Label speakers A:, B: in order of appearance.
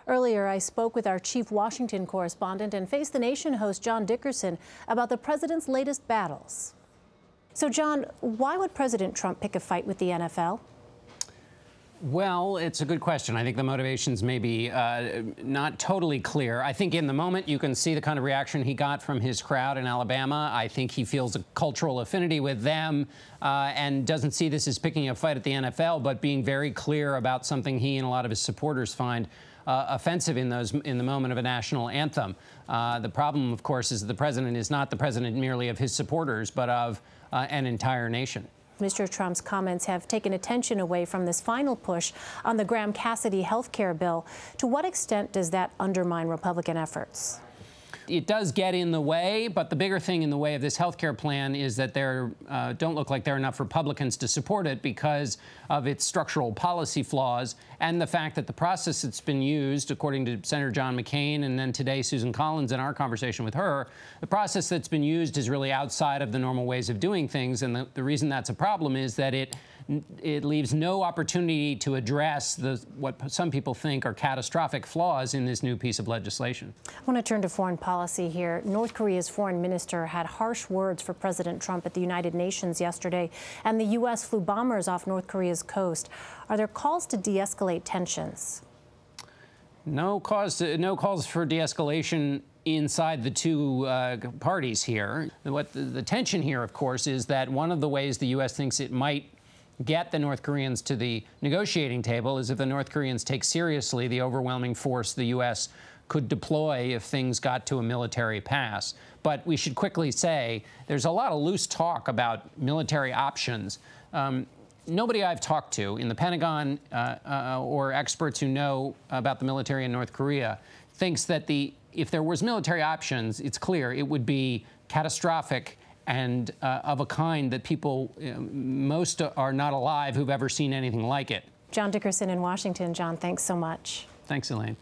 A: Earlier, I spoke with our chief Washington correspondent and Face the Nation host John Dickerson about the president's latest battles. So, John, why would President Trump pick a fight with the NFL?
B: Well, it's a good question. I think the motivations may be not totally clear. I think in the moment you can see the kind of reaction he got from his crowd in Alabama. I think he feels a cultural affinity with them and doesn't see this as picking a fight at the NFL, but being very clear about something he and a lot of his supporters find offensive in the moment of a national anthem. The problem, of course, is that the president is not the president merely of his supporters, but of an entire nation.
A: Mr. Trump's comments have taken attention away from this final push on the Graham-Cassidy health care bill. To what extent does that undermine Republican efforts?
B: It does get in the way, but the bigger thing in the way of this health care plan is that there don't look like there are enough Republicans to support it because of its structural policy flaws and the fact that the process that's been used, according to Senator John McCain and then today Susan Collins in our conversation with her, the process that's been used is really outside of the normal ways of doing things. And the reason that's a problem is that it leaves no opportunity to address what some people think are catastrophic flaws in this new piece of legislation.
A: I want to turn to foreign policy here. North Korea's foreign minister had harsh words for President Trump at the United Nations yesterday, and the U.S. flew bombers off North Korea's coast. Are there calls to de-escalate tensions?
B: No calls for de-escalation inside the two parties here. The tension here, of course, is that one of the ways the U.S. thinks it might get the North Koreans to the negotiating table is if the North Koreans take seriously the overwhelming force the U.S. could deploy if things got to a military pass. But we should quickly say there's a lot of loose talk about military options. Nobody I've talked to in the Pentagon or experts who know about the military in North Korea thinks that if there was military options, it's clear it would be catastrophic and of a kind that people, most are not alive who've ever seen anything like it.
A: John Dickerson in Washington. John, thanks so much.
B: Thanks, Elaine.